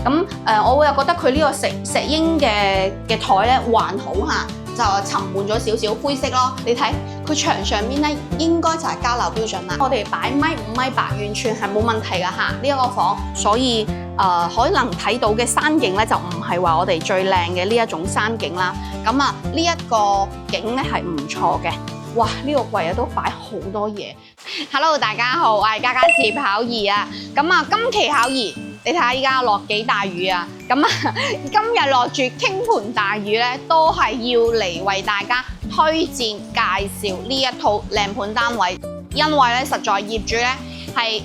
咁我又覺得佢呢個石英嘅台咧還好嚇，就沉悶咗少少灰色咯。你睇佢牆上面咧應該就係交樓標準啦。我哋擺米5米8完全係冇問題㗎嚇，呢一個房。所以可能睇到嘅山景咧就唔係話我哋最靚嘅呢一種山景啦。咁啊呢一個景咧係唔錯嘅。哇！呢個櫃啊都擺好多嘢。Hello， 大家好，我係家家自考兒啊。咁啊，今期考兒，你睇下依家落幾大雨啊。咁啊，今日落住傾盆大雨咧，都係要嚟為大家推薦介紹呢一套靚盤單位，因為咧實在業主咧係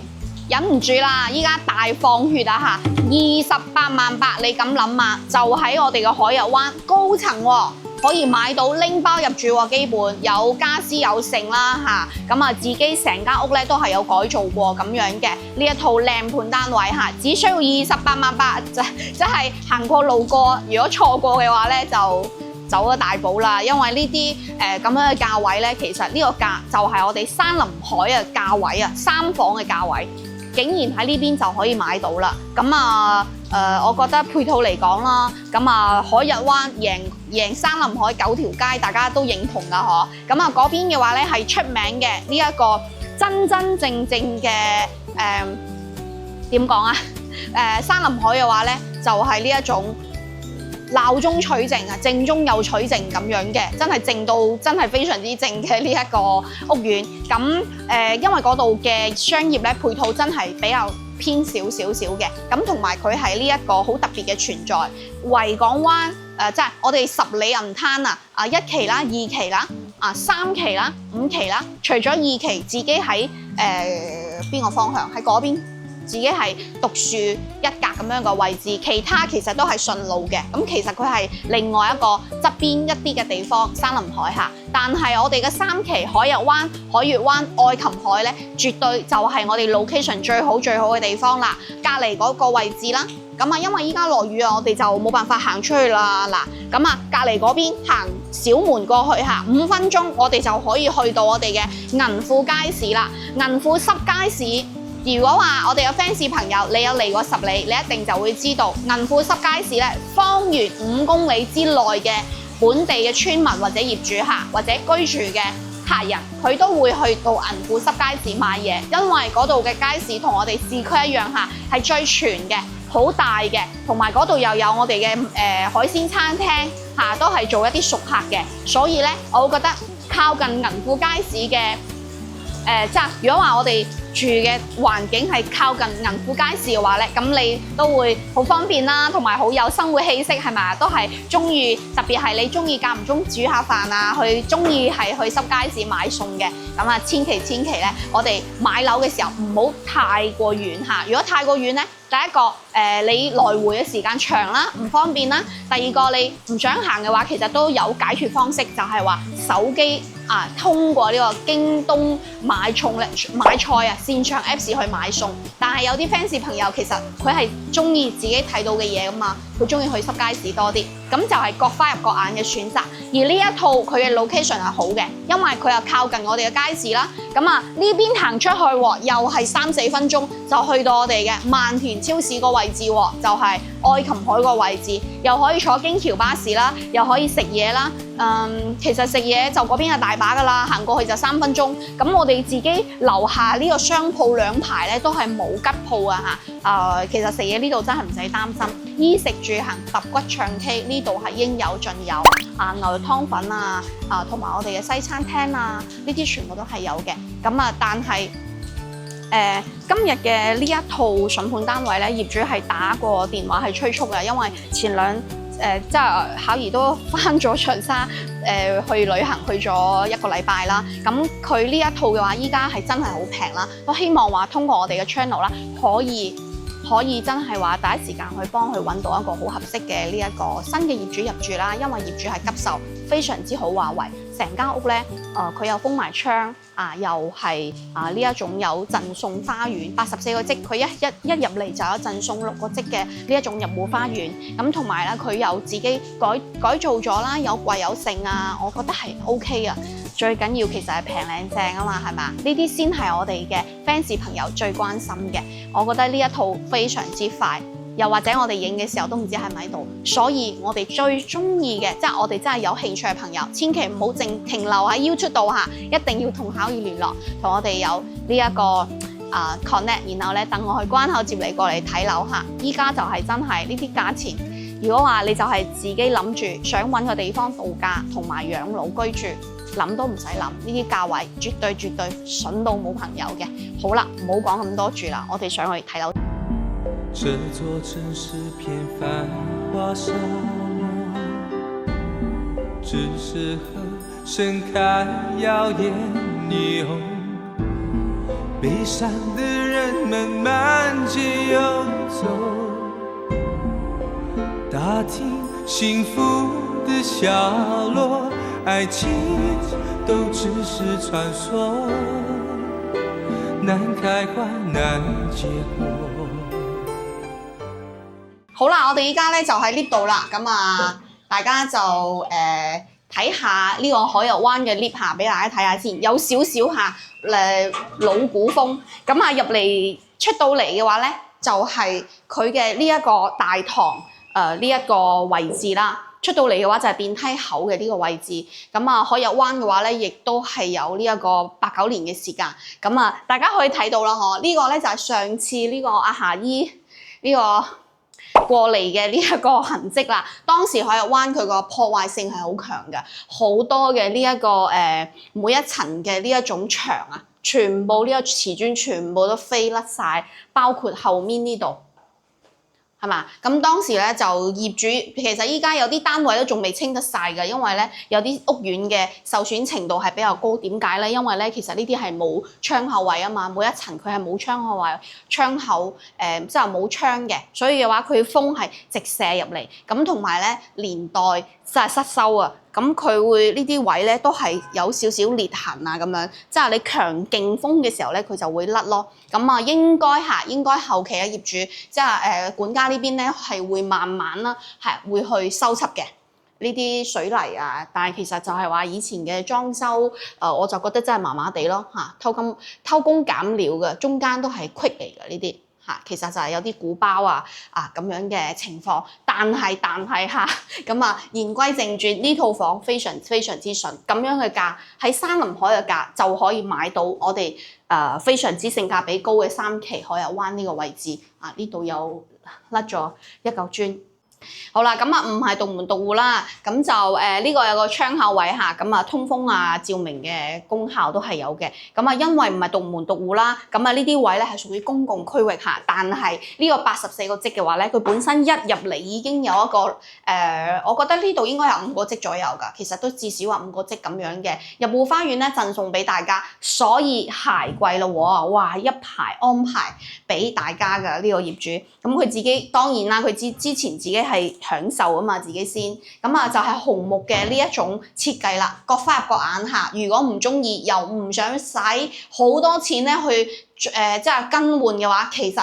忍唔住啦，依家大放血啊嚇！28萬8，你咁諗啊，就喺我哋嘅海逸灣高層喎。可以買到拎包入住喎，基本有家私有剩啦嚇，咁啊自己成間屋咧都係有改造過咁樣嘅呢一套靚盤單位嚇，只需要28萬8，即係行過路過，如果錯過嘅話咧就走咗大寶啦，因為呢啲咁樣嘅價位咧，其實呢個價就係我哋山林海嘅價位啊，3房嘅價位，竟然喺呢邊就可以買到啦，咁啊我覺得配套嚟講啦，咁啊海逸灣贏山林海9條街，大家都認同㗎嗬。咁啊嗰邊嘅話咧係出名嘅呢一個真真正正嘅點講啊？山林海嘅話咧就係呢一種鬧中取靜啊，靜中有取靜咁樣嘅，真係靜到真係非常之靜嘅呢一個屋苑。咁因為嗰度嘅商業咧配套真係比較偏少嘅，咁同埋佢係呢一個好特別嘅存在。維港灣即係我哋十里銀灘啊，1期啦、2期啦、3期啦、5期啦，除咗2期自己喺邊個方向喺嗰邊，自己係獨樹一格咁樣嘅位置，其他其實都係順路嘅。咁其實佢係另外一個側邊一啲嘅地方，山林海下。但係我哋嘅3期海逸灣、海悦灣、愛琴海咧，絕對就係我哋 location 最好嘅地方啦。隔離嗰個位置啦，咁啊因為依家落雨啊，我哋就冇辦法行出去啦。嗱，咁啊隔離嗰邊行小門過去嚇，5分鐘我哋就可以去到我哋嘅銀富街市啦。銀富濕街市。如果話我哋有 fans 朋友，你有嚟過十里，你一定就會知道銀富濕街市咧，方圓5公里之內嘅本地嘅村民或者業主客或者居住嘅客人，佢都會去到銀富濕街市買嘢，因為嗰度嘅街市同我哋市區一樣嚇，係最全嘅、好大嘅，同埋嗰度又有我哋嘅海鮮餐廳嚇，都係做一啲熟客嘅，所以咧，我會覺得靠近銀富街市嘅即係如果話我哋住嘅環境係靠近銀富街市嘅話咧，咁你都會好方便啦，同埋好有生活氣息係咪？都係中意，特別係你中意間唔中煮下飯啊，中意係去濕街市買餸嘅，咁啊千祈咧，我哋買樓嘅時候唔好太過遠嚇。如果太過遠咧，第一個你來回嘅時間長啦，唔方便啦。第二個你唔想行嘅話，其實都有解決方式，就係話手機通過呢個京東買菜啊，線上 Apps 去買餸。但係有啲 fans 朋友其實佢係中意自己睇到嘅嘢㗎嘛，佢中意去濕街市多啲，咁就係各花入各眼嘅選擇。而呢一套佢嘅 location 係好嘅，因為佢又靠近我哋嘅街市啦。咁啊呢邊行出去又係3-4分鐘就去到我哋嘅萬田超市個位置喎，就係愛琴海個位置，又可以坐京橋巴士啦，又可以食嘢啦。其實食嘢就嗰邊係大把㗎啦，行過去就3分鐘。咁我哋自己樓下呢個商鋪2排咧都係冇吉鋪啊嚇。其實食嘢呢度真係唔使擔心，衣食住行揼骨唱 K 呢度係應有盡有。牛肉湯粉啊，同埋我哋嘅西餐廳啊，呢啲全部都係有嘅。咁啊，但係今日嘅呢一套筍盤單位咧，業主係打過電話係催促嘅，因為前兩即係考兒都翻咗長沙去旅行去咗1個禮拜啦。咁佢呢一套嘅話，依家係真係好平啦。都希望話通過我哋嘅 channel 啦，可以真係話第一時間去幫佢揾到一個好合適嘅呢一個新嘅業主入住啦。因為業主係急售，非常之好華為。成間屋咧，佢有封埋窗又係呢一種有贈送花園，84個積，佢一入嚟就有贈送6個積嘅呢一種入戶花園。咁同埋咧，佢有自己改造咗啦，有櫃有剩啊，我覺得係 OK 啊。最緊要其實係平靚正啊嘛，係嘛？呢啲先係我哋嘅 fans 朋友最關心嘅。我覺得呢一套非常之快。又或者我哋影嘅時候都唔知係咪喺度。所以我哋最中意嘅，即係我哋真係有興趣嘅朋友，千祈唔好淨停留喺 YouTube 度嚇，一定要同巧兒聯絡，同我哋有呢一個connect， 然後咧等我去關口接你過嚟睇樓嚇。依家就係真係呢啲價錢，如果話你就係自己諗住想揾個地方度假同埋養老居住，諗都唔使諗，呢啲價位絕對筍到冇朋友嘅。好啦，唔好講咁多住啦，我哋上去睇樓。這座城市片繁華沙漠，只適合盛開耀眼霓虹，悲傷的人們滿街遊走，打聽幸福的下落，愛情都只是傳說，難開花難結果。好啦，我哋依家咧就喺呢度啦，咁大家就睇下呢個海逸灣嘅 lift 下，俾大家睇下先，有少少老古風。咁入嚟出到嚟嘅話咧，就係佢嘅呢一個大堂呢一個位置啦。出到嚟嘅話就係電梯口嘅呢個位置。咁海逸灣嘅話咧，亦都係有呢一個89年嘅時間。咁大家可以睇到啦，嗬，呢個咧就係上次呢個阿霞姨呢個過嚟嘅呢一個痕跡啦。當時海逸灣佢個破壞性係好強嘅，好多嘅呢一個每一層嘅呢一種牆啊，全部呢個瓷磚全部都飛甩晒，包括後面呢度。係嘛？咁當時咧就業主其實依家有啲單位都仲未清得晒嘅，因為咧有啲屋苑嘅受損程度係比較高。點解咧？因為咧其實呢啲係冇窗口位啊嘛，每一層佢係冇窗口位，窗口即係冇窗嘅，所以嘅話佢風係直射入嚟。咁同埋咧年代真係失修啊！咁佢會呢啲位咧都係有少少裂痕啊咁樣，即係你強勁風嘅時候咧，佢就會甩咯。咁應該後期嘅業主即係管家呢邊咧係會慢慢啦，係會去修葺嘅呢啲水泥啊。但係其實就係話以前嘅裝修，我就覺得真係麻麻地咯嚇，偷工減料嘅，中間都係隙嚟嘅呢啲。其實就係有啲鼓包咁樣嘅情況，但係咁言歸正傳，呢套房非常之筍，咁樣嘅價喺山林海嘅價就可以買到我哋非常之性價比高嘅3期海逸灣呢個位置呢度有甩咗一嚿磚。好啦，咁唔係獨門獨戶啦，咁就呢個有個窗口位嚇，咁通風照明嘅功效都係有嘅。咁因為唔係獨門獨戶啦，咁呢啲位咧係屬於公共區域嚇，但係呢個84個積嘅話咧，佢本身一入嚟已經有一個我覺得呢度應該有5個積左右㗎，其實都至少話5個積咁樣嘅入戶花園咧贈送俾大家，所以鞋櫃咯喎，哇一排安排俾大家㗎呢個業主，咁佢自己當然啦，佢之前自己係享受啊嘛，自己先咁就係紅木嘅呢一種設計啦，各花入各眼下。如果唔中意又唔想使好多錢咧去即係更換嘅話，其實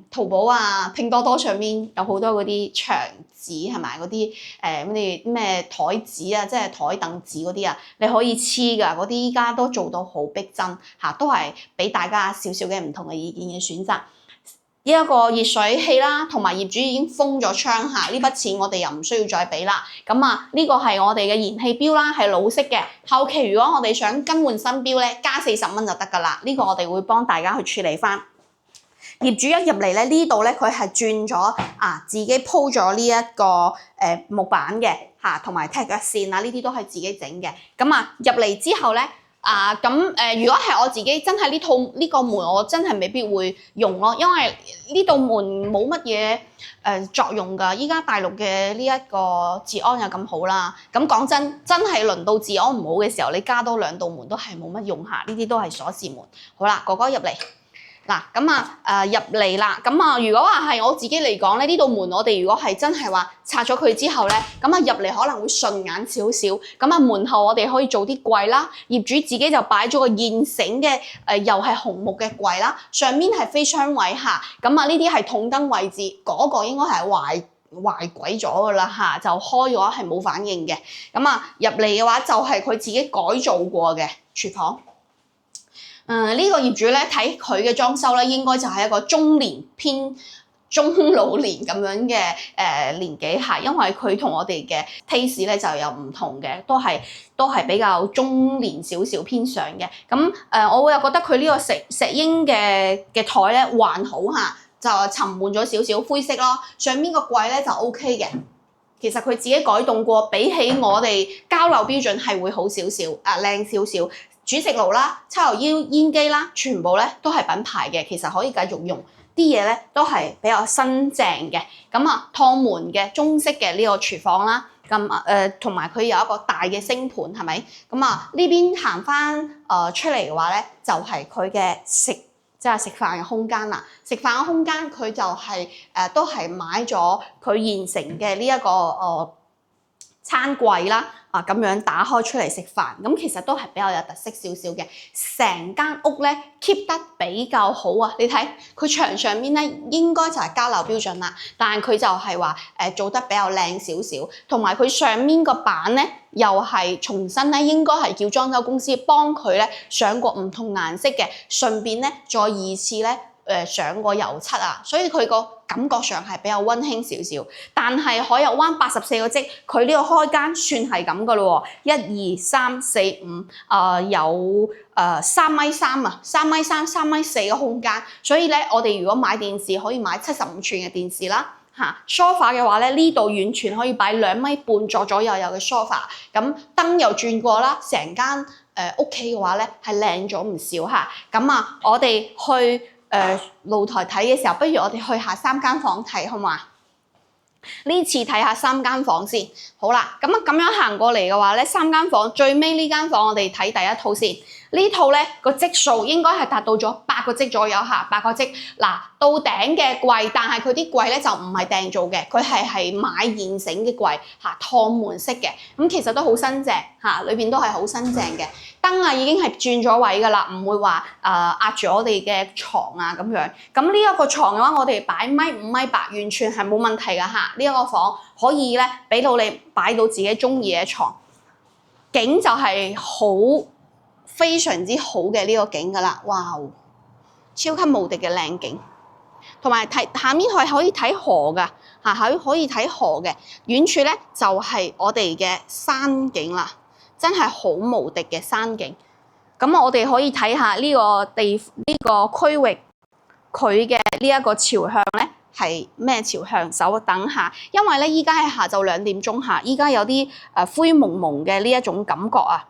淘寶拼多多上面有好多嗰啲牆紙係咪嗰啲咩台紙啊，即係台凳紙嗰啲你可以黐㗎，嗰啲依家都做到好逼真都係俾大家少少嘅唔同嘅意見嘅選擇。呢一個熱水器啦，同埋業主已經封咗窗呢筆錢我哋又唔需要再俾啦。咁呢個係我哋嘅燃氣錶啦，係老式嘅。後期如果我哋想更換新錶咧，加40蚊就得㗎啦。呢個我哋會幫大家去處理翻。業主一入嚟咧，呢度咧佢係轉咗自己鋪咗呢一個木板嘅同埋踢腳線呢啲都係自己整嘅。咁入嚟之後咧。如果係我自己真係呢個門，我真係未必會用咯，因為呢道門冇乜嘢作用㗎。依家大陸嘅呢一個治安又咁好啦，咁講真係輪到治安唔好嘅時候，你加多2道門都係冇乜用下，呢啲都係鎖匙門。好啦，哥哥入嚟。嗱咁入嚟啦，咁如果話係我自己嚟講咧，呢道門我哋如果係真係話拆咗佢之後咧，咁入嚟可能會順眼少少。咁門後我哋可以做啲櫃啦，業主自己就擺咗個現成嘅又係紅木嘅櫃啦，上面係飛窗位下。咁呢啲係筒燈位置，嗰個應該係壞鬼咗㗎啦就開咗係冇反應嘅。咁入嚟嘅話就係佢自己改造過嘅廚房。呢個業主咧睇佢嘅裝修咧，應該就係一個中年偏中老年咁樣嘅年紀嚇，因為佢同我哋嘅 taste 咧就有唔同嘅，都係比較中年少少偏上嘅。咁我會又覺得佢呢個石英嘅台咧還好嚇，就沉悶咗少少灰色咯。上面個櫃咧就 OK 嘅，其實佢自己改動過，比起我哋交流標準係會好少少，靚少少。煮食爐啦、抽油煙機啦，全部咧都係品牌嘅，其實可以繼續用。啲嘢咧都係比較新淨嘅。咁啊，趟門嘅中式嘅呢個廚房啦，咁同埋佢有一個大嘅星盤，係咪？咁啊呢邊行翻出嚟嘅話咧，就係佢嘅即係食飯嘅空間啦。食飯嘅空間佢就係都係買咗佢現成嘅呢一個餐櫃啦。咁樣打開出嚟食飯，咁其實都係比較有特色少少嘅。成間屋咧 keep 得比較好啊！你睇佢牆上面咧應該就係交流標準啦，但係佢就係話做得比較靚少少，同埋佢上面個板咧又係重新咧應該係叫裝修公司幫佢咧上過唔同顏色嘅，順便咧再二次咧上過油漆啊，所以佢個感覺上係比較溫馨少少。但係海油灣84個積，佢呢個開間算係咁噶咯喎，1、2、3、4、5，有3米3啊，3米3、3米4嘅空間。所以咧，我哋如果買電視可以買75寸嘅電視啦。sofa 嘅話咧，呢度完全可以擺2米半左右嘅 sofa。咁燈又轉過啦，成間屋企嘅話咧係靚咗唔少嚇。咁啊，我哋去露台睇嘅時候，不如我哋去下3間房睇好嘛？呢次睇下3間房先。好啦，咁樣行過嚟嘅話咧，3間房最尾呢間房我哋睇第一套先。呢套咧個積數應該係達到咗8個積左右嚇，8個積。嗱，到頂嘅櫃，但係佢啲櫃咧就唔係訂做嘅，佢係買現成嘅櫃嚇，趟門式嘅。咁其實都好新淨嚇，裏邊都係好新淨嘅。燈啊已經係轉咗位㗎啦，唔會話壓住我哋嘅床啊咁樣。咁呢一個床嘅話，我哋擺5米8，完全係冇問題㗎嚇。呢一個房可以咧俾到你擺到自己中意嘅床，景就係非常之好嘅呢個景㗎啦，哇！超級無敵嘅靚景，同埋下面係可以睇河㗎嚇，可以睇河嘅。遠處咧就係我哋嘅山景啦，真係好無敵嘅山景。咁我哋可以睇下呢個區域佢嘅呢一個朝向咧係咩朝向？稍等下，因為咧依家係下晝2點鐘嚇，依家有啲灰蒙蒙嘅呢一種感覺啊。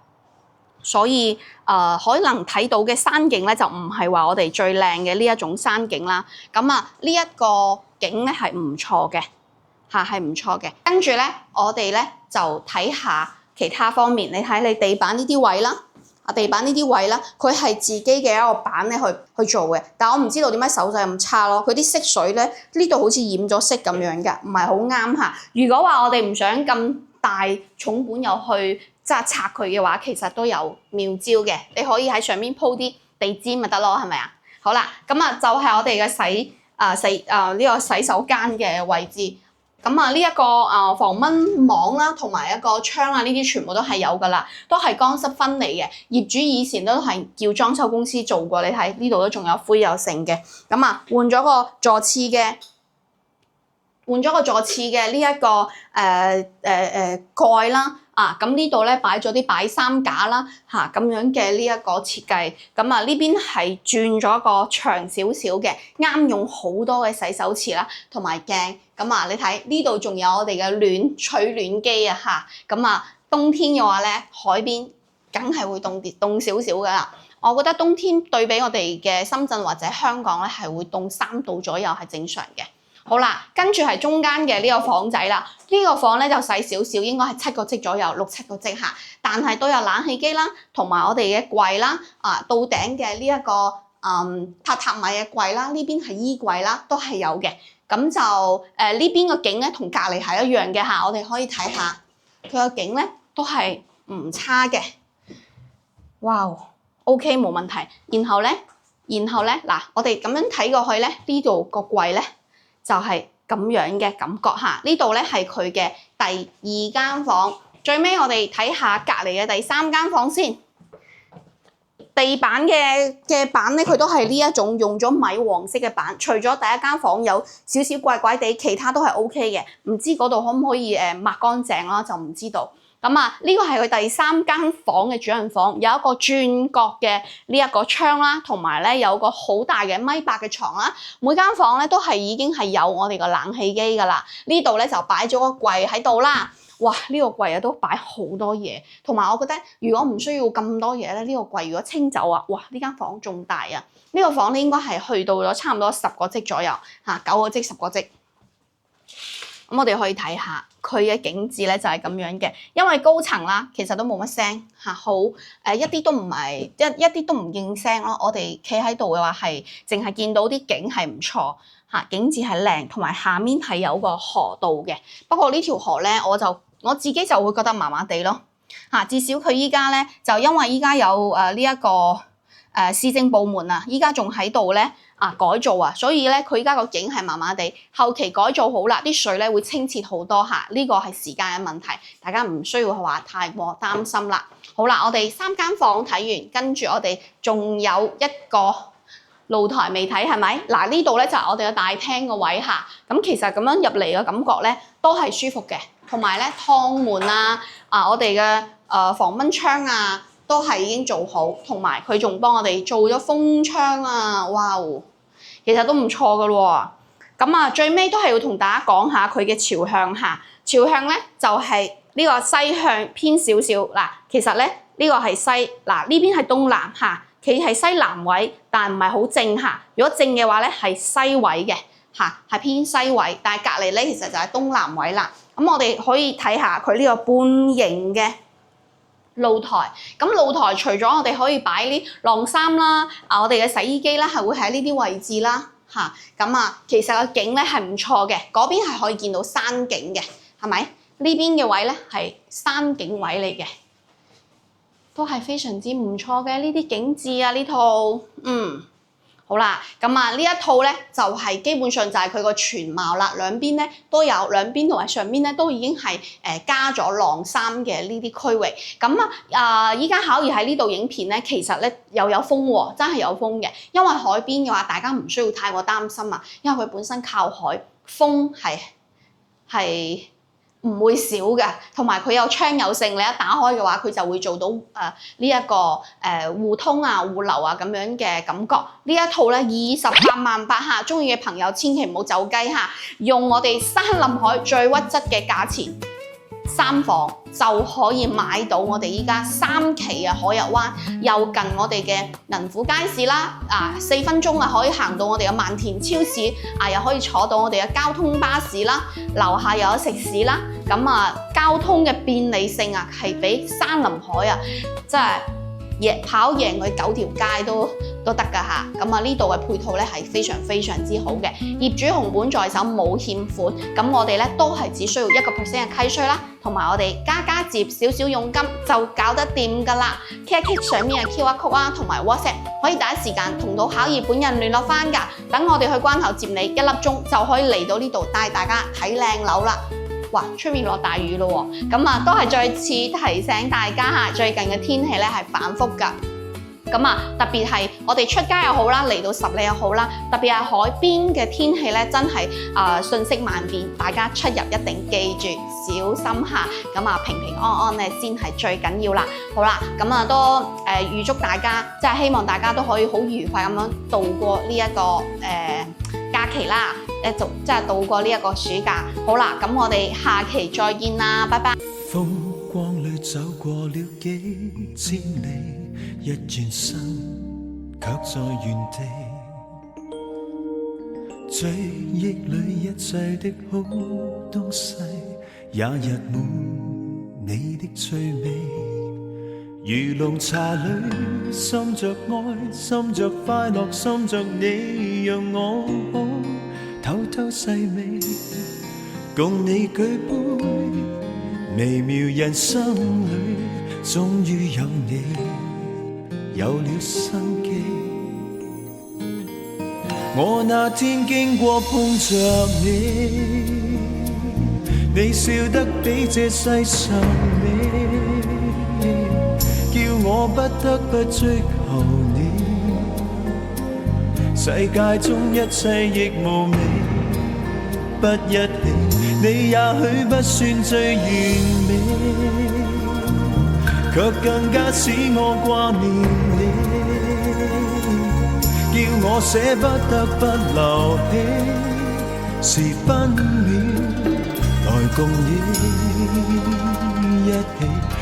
所以可能睇到嘅山景咧就唔係話我哋最靚嘅呢一種山景啦。咁啊呢一個景咧係唔錯嘅嚇，係唔錯嘅。跟住咧我哋咧就睇下其他方面。你睇你地板呢啲位啦，地板呢啲位啦，佢係自己嘅一個板咧去做嘅。但我唔知道點解手勢咁差咯。佢啲色水咧呢度好似染咗色咁樣㗎，唔係好啱嚇。如果話我哋唔想咁大重本又去拆佢嘅話，其實都有妙招嘅。你可以喺上面鋪啲地氈咪得咯，係咪啊？好啦，咁啊就係我哋嘅呢個洗手間嘅位置。咁啊呢一個防蚊網啦，同埋一個窗啊，呢啲全部都係有㗎啦，都係乾濕分離嘅。業主以前都係叫裝修公司做過，你睇呢度都仲有灰有剩嘅。咁啊換咗個座廁嘅呢一個蓋啦。咁呢度咧擺咗啲擺衫架啦，咁樣嘅呢一個設計。咁啊呢邊係轉咗個長少少嘅，啱用好多嘅洗手池啦，同埋鏡。咁啊你睇呢度仲有我哋嘅取暖機啊嚇。咁啊冬天嘅話咧，海邊梗係會凍少少㗎啦。我覺得冬天對比我哋嘅深圳或者香港咧，係會凍3度左右係正常嘅。好啦，跟住係中間嘅呢個房仔啦，呢個房咧就細少少，應該係7個積左右，6、7個積嚇，但係都有冷氣機啦，同埋我哋嘅櫃啦，到頂嘅呢一個榻米嘅櫃啦，呢邊係衣櫃啦，都係有嘅。咁就呢邊個景咧同隔離係一樣嘅嚇，我哋可以睇下佢個景咧都係唔差嘅。哇 ，OK 冇問題。然後咧嗱，我哋咁樣睇過去咧，呢度個櫃咧。就係咁樣嘅感覺嚇，呢度咧係佢嘅第2間房。最尾我哋睇下隔離嘅第3間房先。地板嘅板咧，佢都係呢一種用咗米黃色嘅板。除咗第一間房有少少怪怪地，其他都係 OK 嘅。唔知嗰度可唔可以抹乾淨啦，就唔知道。咁啊，呢個係佢第3間房嘅主人房，有一個轉角嘅呢一個窗啦，同埋咧有個好大嘅1.8米嘅床啦。每間房咧都係已經係有我哋個冷氣機噶啦。呢度咧就擺咗個櫃喺度啦。哇！呢個櫃啊都擺好多嘢，同埋我覺得如果唔需要咁多嘢咧，呢個櫃如果清走啊，哇！呢間房仲大啊！呢個房咧應該係去到咗差唔多10個積左右嚇，9個積10個積。咁我哋可以睇下佢嘅景緻咧，就係咁樣嘅。因為高層啦，其實都冇乜聲嚇，好一啲都唔係一啲都唔應聲咯。我哋企喺度嘅話係淨係見到啲景係唔錯嚇，景緻係靚，同埋下面係有個河道嘅。不過呢條河咧，我自己就會覺得麻麻地咯嚇。至少佢依家咧就因為依家有呢一個市政部門啊，依家仲喺度咧。改造啊，所以咧佢依家個景係麻麻地，後期改造好啦，啲水咧會清澈好多嚇，呢個係時間嘅問題，大家唔需要話太過擔心啦。好啦，我哋3間房睇完，跟住我哋仲有一個露台未睇係咪？嗱，呢度咧就係我哋嘅大廳個位嚇，咁其實咁樣入嚟嘅感覺咧都係舒服嘅，同埋咧趟門啊，我哋嘅防蚊窗啊都係已經做好，同埋佢仲幫我哋做咗風窗啊，哇！其實都唔錯噶咯喎，咁最尾都係要同大家講下佢嘅朝向嚇，朝向咧就係呢個西向偏少少嗱，其實咧呢個係西嗱，呢邊係東南嚇，佢係西南位，但唔係好正嚇。如果正嘅話咧係西位嘅嚇，係偏西位，但係隔離咧其實就係東南位啦。咁我哋可以睇下佢呢個半形嘅露台，咁露台除咗我哋可以擺啲晾衫啦，我哋嘅洗衣機啦係會喺呢啲位置啦，咁其實個景咧係唔錯嘅，嗰邊係可以見到山景嘅，係咪？呢邊嘅位咧係山景位嚟嘅，都係非常之唔錯嘅呢啲景緻啊！呢套好啦，咁呢一套咧就係基本上就係佢個全貌啦，兩邊咧都有，兩邊同埋上邊咧都已經係加咗晾衫嘅呢啲區域。咁依家巧兒喺呢度影片咧，其實咧又有風喎，真係有風嘅。因為海邊嘅話，大家唔需要太過擔心啊，因為佢本身靠海，風係唔會少嘅，同埋佢有窗有性，你一打開嘅話，佢就會做到呢一個互通啊、互流啊咁樣嘅感覺。呢一套咧28萬八嚇，中意嘅朋友千祈唔好走雞嚇，用我哋山林海最屈質嘅價錢，3房就可以買到我哋依家3期嘅海逸灣，又近我哋嘅銀虎街市啦，4分鐘可以行到我哋嘅萬田超市，又可以坐到我哋嘅交通巴士啦，樓下又有食肆啦，咁交通嘅便利性係比山林海真係跑贏佢9條街都得㗎嚇，咁呢度嘅配套咧係非常非常之好嘅，業主紅本在手冇欠款，咁我哋咧都係只需要1% 嘅契稅啦，同埋我哋加接少少佣金就搞得掂㗎啦。click 上面嘅 QR code同埋 WhatsApp 可以第一時間同到巧兒本人聯絡返㗎，等我哋去關頭接你1粒鐘就可以嚟到呢度帶大家睇靚樓啦。哇！出面落大雨咯喎，咁都係再次提醒大家嚇，最近嘅天氣咧係反覆㗎。咁特別係我哋出街又好啦，嚟到十里又好啦，特別係海邊嘅天氣咧，真係瞬息萬變，大家出入一定記住小心下，咁平平安安咧先係最緊要啦。好啦，咁都預祝大家，即係希望大家都可以好愉快咁樣度過呢一個假期啦，即係度過呢一個暑假。好啦，咁我哋下期再見啦，拜拜。風光裏走過了幾千里，一轉身卻在原地，追憶裏一切的好東西，也溢滿你的趣味。如濃茶裏滲着愛，滲着快樂，滲着你，讓我好偷偷細味，共你舉杯，微妙人生裏終於有你，有了生機。我那天經過碰着你，你笑得比這世上美，叫我不得不追求世界中一切亦無味，不一起，你也許不算最完美，卻更加使我掛念你，叫我捨不得不留起，是分秒來共你一起。